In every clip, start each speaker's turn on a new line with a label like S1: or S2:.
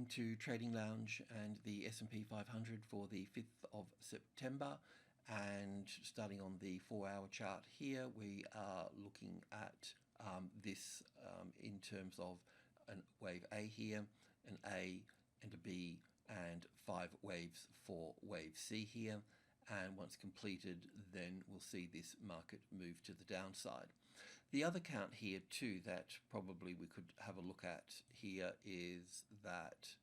S1: to Trading Lounge and the S&P 500 for the 5th of September, and starting on the 4-hour chart here, we are looking at this in terms of a wave A here, an A and a B, and 5 waves for wave C here. And once completed, then we'll see this market move to the downside. The other count here too that probably we could have a look at here is that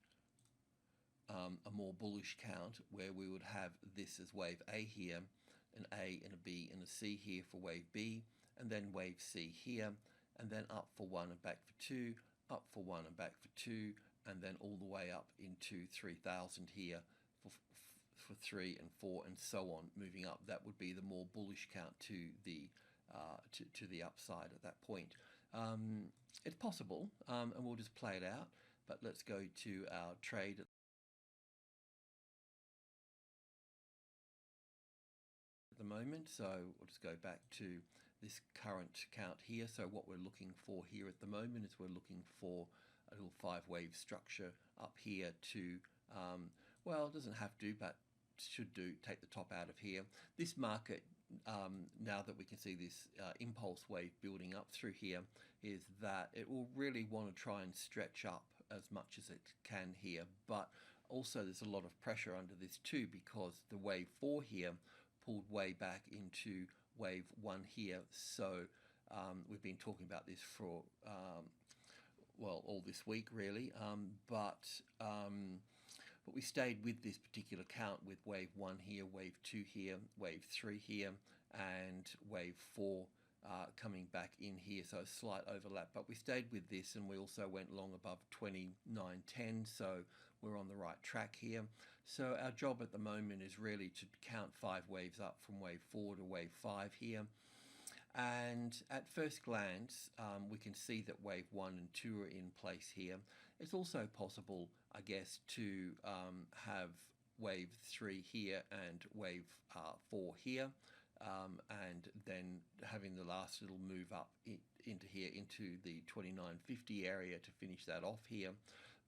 S1: a more bullish count where we would have this as wave A here, an A and a B and a C here for wave B, and then wave C here, and then up for 1 and back for 2, up for 1 and back for 2, and then all the way up into 3,000 here for 3 and 4 and so on, moving up. That would be the more bullish count to the upside at that point. It's possible, and we'll just play it out, but let's go to our trade at the moment. So we'll just go back to this current count here. So what we're looking for here at the moment is we're looking for a little 5-wave structure up here to, well, it doesn't have to, but should do, take the top out of here. This market, now that we can see this impulse wave building up through here, is that it will really want to try and stretch up as much as it can here, but also there's a lot of pressure under this too, because the wave 4 here pulled way back into wave 1 here. So we've been talking about this for well, all this week really, but we stayed with this particular count with wave 1 here, wave 2 here, wave 3 here, and wave 4 coming back in here, so a slight overlap. But we stayed with this, and we also went long above 29.10, so we're on the right track here. So our job at the moment is really to count 5 waves up from wave 4 to wave 5 here. And at first glance, we can see that wave 1 and 2 are in place here. It's also possible, I guess, to have wave 3 here and wave 4 here, and then having the last little move up into here, into the 29.50 area to finish that off here.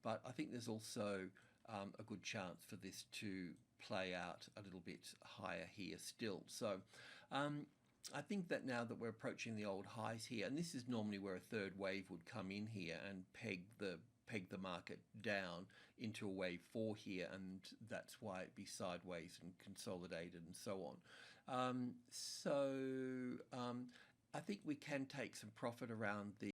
S1: But I think there's also a good chance for this to play out a little bit higher here still. So I think that now that we're approaching the old highs here, and this is normally where a third wave would come in here and peg the market down into a wave 4 here, and that's why it'd be sideways and consolidated and so on. I think we can take some profit around the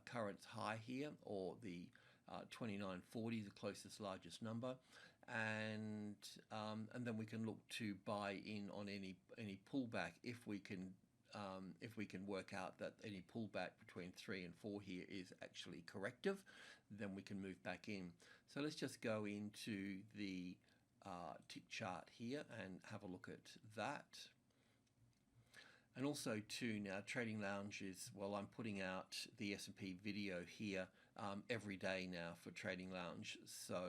S1: current high here, or the 29.40, the closest largest number, and then we can look to buy in on any pullback if we can work out that any pullback between 3 and 4 here is actually corrective. Then we can move back in. So let's just go into the tick chart here and have a look at that. And also too, now Trading Lounge is, well, I'm putting out the S&P video here every day now for Trading Lounge, so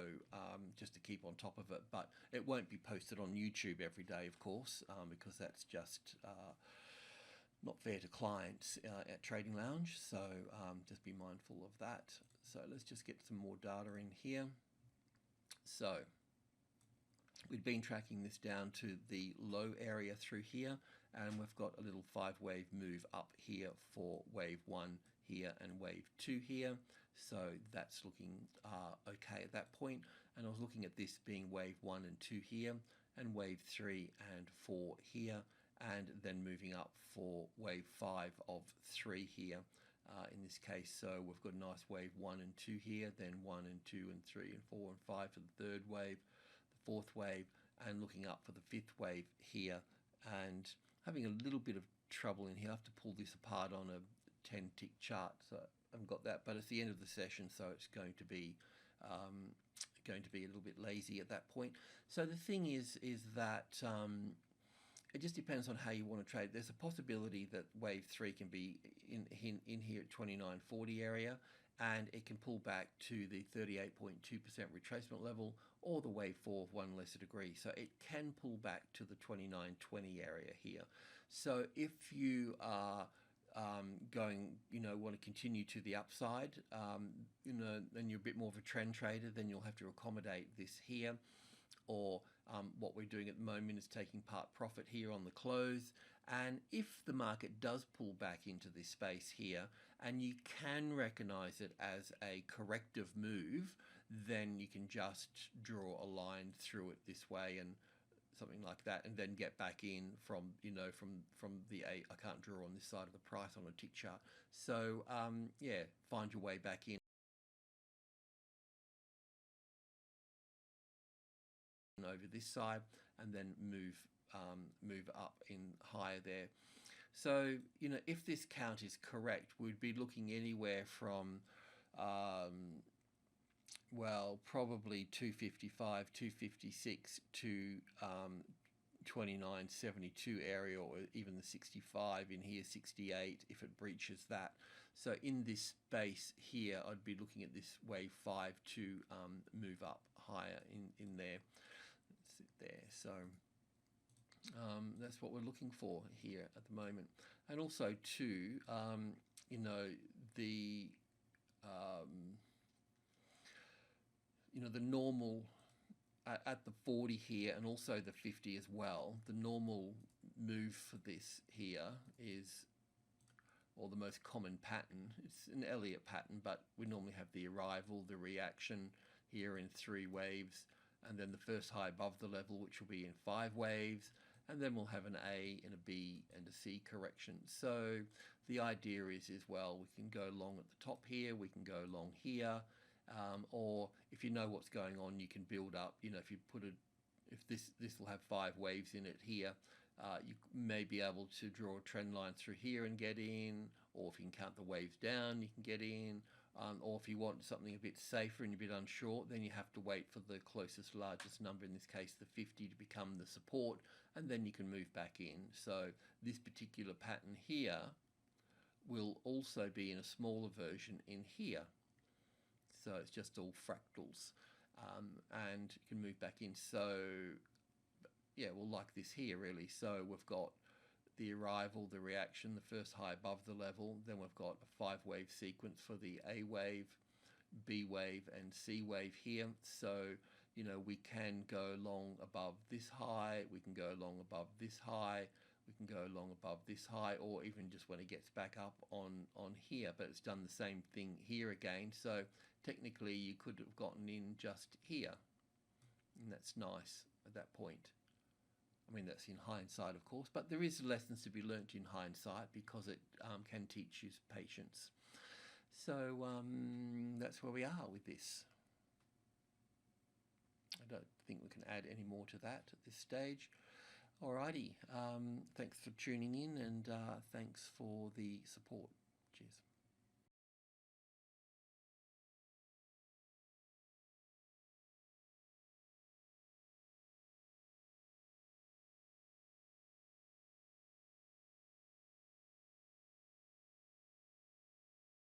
S1: just to keep on top of it. But it won't be posted on YouTube every day, of course, because that's just not fair to clients at Trading Lounge, so just be mindful of that. So let's just get some more data in here. So we've been tracking this down to the low area through here, and we've got a little 5-wave move up here for wave 1 here and wave 2 here. So that's looking okay at that point. And I was looking at this being wave 1 and 2 here, and wave 3 and 4 here, and then moving up for wave 5 of 3 here in this case. So we've got a nice wave 1 and 2 here, then 1 and 2 and 3 and 4 and 5 for the 3rd wave, the 4th wave, and looking up for the 5th wave here, and having a little bit of trouble in here. I have to pull this apart on a 10-tick chart, so I haven't got that, but it's the end of the session, so it's going to be a little bit lazy at that point. So the thing is that it just depends on how you want to trade. There's a possibility that wave 3 can be in here at 29.40 area, and it can pull back to the 38.2% retracement level, or the wave 4 of 1 lesser degree. So it can pull back to the 29.20 area here. So if you are going, want to continue to the upside, then you're a bit more of a trend trader, then you'll have to accommodate this here. Or what we're doing at the moment is taking part profit here on the close. And if the market does pull back into this space here, and you can recognize it as a corrective move, then you can just draw a line through it this way and something like that, and then get back in from the I can't draw on this side of the price on a tick chart. So yeah, find your way back in over this side, and then move up in higher there. So if this count is correct, we'd be looking anywhere from well, probably 255, 256 to 2972 area, or even the 65 in here, 68 if it breaches that. So in this space here, I'd be looking at this wave 5 to move up higher in there. Let's sit there. So that's what we're looking for here at the moment. And also too, the normal at the 40 here, and also the 50 as well, the normal move for this here is, or the most common pattern, it's an Elliott pattern, but we normally have the arrival, the reaction here in 3 waves, and then the first high above the level, which will be in 5 waves, and then we'll have an A and a B and a C correction. So the idea is, well, we can go long at the top here, we can go long here, or if you know what's going on, you can build up. If you if this will have 5 waves in it here, you may be able to draw a trend line through here and get in, or if you can count the waves down, you can get in. Or if you want something a bit safer and you're a bit unsure, then you have to wait for the closest largest number, in this case the 50, to become the support, and then you can move back in. So this particular pattern here will also be in a smaller version in here. So it's just all fractals, and you can move back in. So yeah, well, like this here really. So we've got the arrival, the reaction, the first high above the level, then we've got a 5-wave sequence for the A wave, B wave and C wave here. So we can go long above this high, we can go long above this high, we can go long above this high, or even just when it gets back up on here. But it's done the same thing here again, so technically you could have gotten in just here, and that's nice at that point. I mean, that's in hindsight, of course, but there is lessons to be learnt in hindsight, because it can teach you patience. So that's where we are with this. I don't think we can add any more to that at this stage. Alrighty, thanks for tuning in, and thanks for the support. Cheers.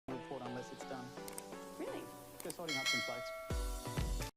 S2: Report unless it's done.
S3: Really?
S2: Just holding up some plates.